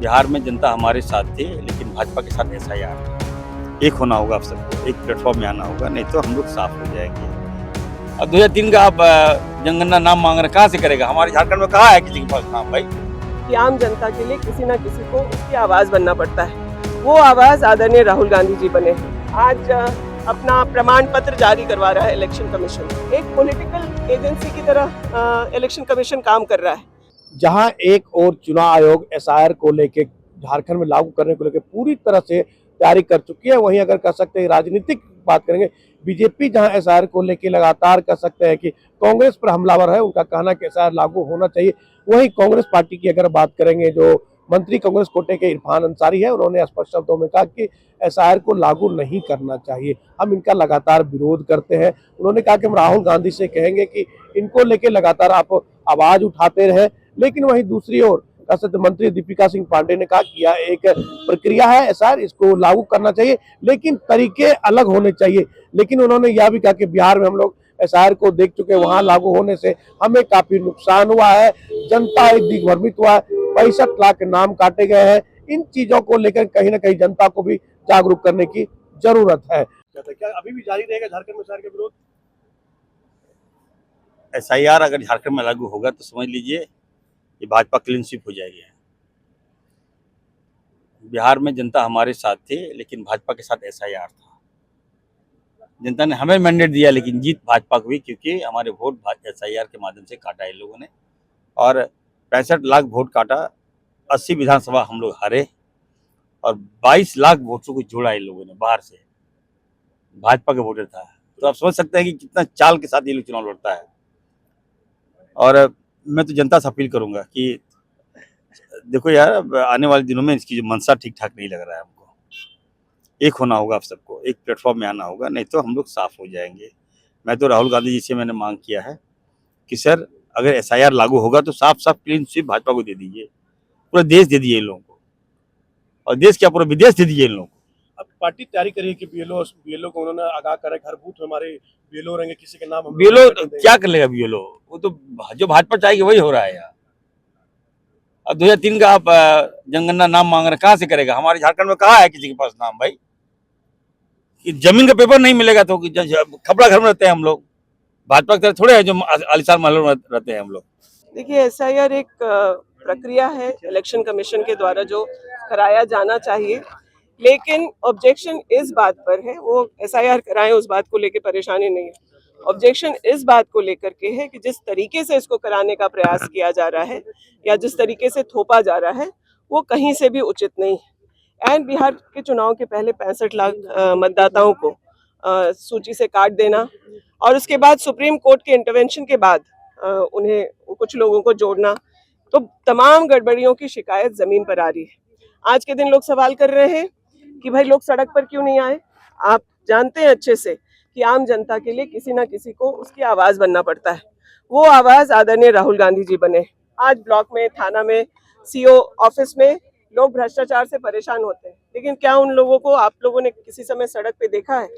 बिहार में जनता हमारे साथ थी, लेकिन भाजपा के साथ एसआईआर एक होना होगा। आप सबको एक प्लेटफॉर्म में आना होगा, नहीं तो हम लोग साफ हो जाएंगे। और 2003 का आप जनगणना नाम मांग रहे, कहाँ से करेगा? हमारे झारखंड में कहाँ है किसी के पास नाम भाई? कि आम जनता के लिए किसी न किसी को उसकी आवाज बनना पड़ता है। वो आवाज आदरणीय राहुल गांधी जी बने। आज अपना प्रमाण पत्र जारी करवा रहा है इलेक्शन कमीशन। एक पॉलिटिकल एजेंसी की तरह इलेक्शन कमीशन काम कर रहा है। जहां एक और चुनाव आयोग एसआईआर को लेके झारखंड में लागू करने को लेकर पूरी तरह से तैयारी कर चुकी है, वहीं अगर कह सकते हैं राजनीतिक बात करेंगे, बीजेपी जहां एसआईआर को लेकर लगातार कह सकते हैं कि कांग्रेस पर हमलावर है, उनका कहना कि एसआईआर लागू होना चाहिए। वहीं कांग्रेस पार्टी की अगर बात करेंगे, जो मंत्री कांग्रेस कोटे के इरफान अंसारी है, उन्होंने स्पष्ट शब्दों में कहा कि एसआईआर को लागू नहीं करना चाहिए, हम इनका लगातार विरोध करते हैं। उन्होंने कहा कि हम राहुल गांधी से कहेंगे कि इनको लेके लगातार आप आवाज उठाते रहे। लेकिन वहीं दूसरी ओर मंत्री दीपिका सिंह पांडे ने कहा कि यह एक प्रक्रिया है एसआईआर, इसको लागू करना चाहिए, लेकिन तरीके अलग होने चाहिए। लेकिन उन्होंने यह भी कहा कि बिहार में हम लोग एसआईआर को देख चुके, वहां लागू होने से हमें काफी नुकसान हुआ है, जनता एक दिग्भ्रमित हुआ है, 65 लाख नाम काटे गए हैं। इन चीजों को लेकर कहीं ना कहीं जनता को भी जागरूक करने की जरूरत है। क्या अभी भी जारी रहेगा झारखंड में एसआईआर के विरोध? एसआईआर अगर झारखंड में लागू होगा तो समझ लीजिए कि भाजपा क्लीन स्वीप हो जाएगी। बिहार में जनता हमारे साथ थी, लेकिन भाजपा के साथ एसआईआर था। जनता ने हमें मैंडेट दिया, लेकिन जीत भाजपा को हुई, क्योंकि हमारे वोट एसआईआर के माध्यम से काटा इन लोगों ने। और 65 लाख वोट काटा, 80 विधानसभा हम लोग हारे, और 22 लाख वोटों को जोड़ा इन लोगों ने बाहर से। भाजपा के वोटर था, तो आप समझ सकते हैं कि कितना चाल के साथ ये लोग चुनाव लड़ता है। और मैं तो जनता से अपील करूंगा कि देखो यार, आने वाले दिनों में इसकी जो मंशा ठीक ठाक नहीं लग रहा है। हमको एक होना होगा, आप सबको एक प्लेटफॉर्म में आना होगा, नहीं तो हम लोग साफ हो जाएंगे। मैं तो राहुल गांधी जी से मैंने मांग किया है कि सर, अगर एसआईआर लागू होगा तो साफ साफ क्लीन स्वीप भाजपा को दे दीजिए, पूरा देश दे दीजिए इन लोगों को, और देश क्या पूरा विदेश दे दीजिए इन लोगों को। अब पार्टी तैयारी करी है कि बीएलओ को उन्होंने आगाह करा, हर बूथ में हमारे बीएलओ रहेंगे, किसी के नाम बीएलओ क्या कर लेगा? बीएलओ वो तो जो भाजपा चाहेगी वही हो रहा है यार। अब 2003 का आप जनगणना नाम मांग रहे, कहाँ से करेगा? हमारे झारखंड में कहाँ है किसी के पास नाम भाई? कि जमीन का पेपर नहीं मिलेगा तो खपड़ा घर में रहते हैं हम लोग। भाजपा की तरह थोड़े है जो आलिशान महलों में रहते हैं हम लोग। देखिए, एसआईआर एक प्रक्रिया है इलेक्शन कमीशन के द्वारा जो कराया जाना चाहिए, लेकिन ऑब्जेक्शन इस बात पर है, वो एसआईआर कराएं उस बात को लेकर परेशानी नहीं है। ऑब्जेक्शन इस बात को लेकर के है कि जिस तरीके से इसको कराने का प्रयास किया जा रहा है या जिस तरीके से थोपा जा रहा है, वो कहीं से भी उचित नहीं है। एंड बिहार के चुनाव के पहले 65 लाख मतदाताओं को सूची से काट देना, और उसके बाद सुप्रीम कोर्ट के इंटरवेंशन के बाद उन्हें कुछ लोगों को जोड़ना, तो तमाम गड़बड़ियों की शिकायत जमीन पर आ रही है। आज के दिन लोग सवाल कर रहे हैं कि भाई लोग सड़क पर क्यों नहीं आए। आप जानते हैं अच्छे से कि आम जनता के लिए किसी ना किसी को उसकी आवाज बनना पड़ता है। वो आवाज आदरणीय राहुल गांधी जी बने। आज ब्लॉक में, थाना में, सीओ ऑफिस में लोग भ्रष्टाचार से परेशान होते हैं, लेकिन क्या उन लोगों को आप लोगों ने किसी समय सड़क पे देखा है?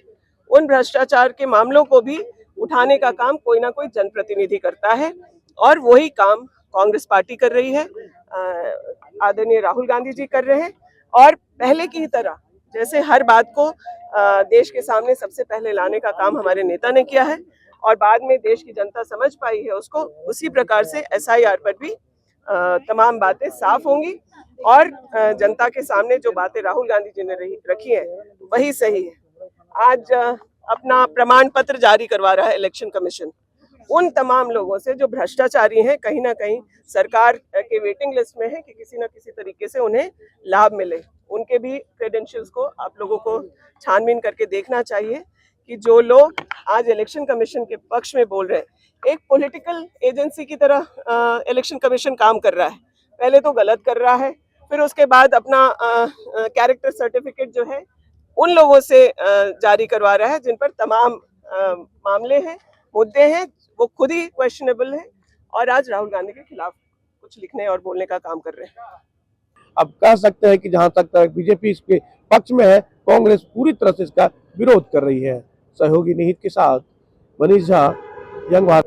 उन भ्रष्टाचार के मामलों को भी उठाने का काम कोई ना कोई जनप्रतिनिधि करता है, और वही काम कांग्रेस पार्टी कर रही है, आदरणीय राहुल गांधी जी कर रहे हैं। और पहले की तरह जैसे हर बात को देश के सामने सबसे पहले लाने का काम हमारे नेता ने किया है, और बाद में देश की जनता समझ पाई है उसको, उसी प्रकार से एसआईआर पर भी तमाम बातें साफ होंगी, और जनता के सामने जो बातें राहुल गांधी जी ने रखी है वही सही है। आज अपना प्रमाण पत्र जारी करवा रहा है इलेक्शन कमीशन उन तमाम लोगों से जो भ्रष्टाचारी हैं, कहीं ना कहीं सरकार के वेटिंग लिस्ट में है कि किसी न किसी तरीके से उन्हें लाभ मिले। उनके भी क्रेडेंशियल्स को आप लोगों को छानबीन करके देखना चाहिए कि जो लोग आज इलेक्शन कमीशन के पक्ष में बोल रहे हैं, एक पॉलिटिकल एजेंसी की तरह इलेक्शन कमीशन काम कर रहा है। पहले तो गलत कर रहा है, फिर उसके बाद अपना कैरेक्टर सर्टिफिकेट जो है उन लोगों से जारी करवा रहा है जिन पर तमाम मामले हैं, मुद्दे हैं, वो खुद ही क्वेश्चनेबल है, और आज राहुल गांधी के खिलाफ कुछ लिखने और बोलने का काम कर रहे हैं। अब कह सकते हैं कि जहां तक बीजेपी इसके पक्ष में है, कांग्रेस पूरी तरह से इसका विरोध कर रही है। सहयोगी निहित के साथ मनीष झा, यंग भारत।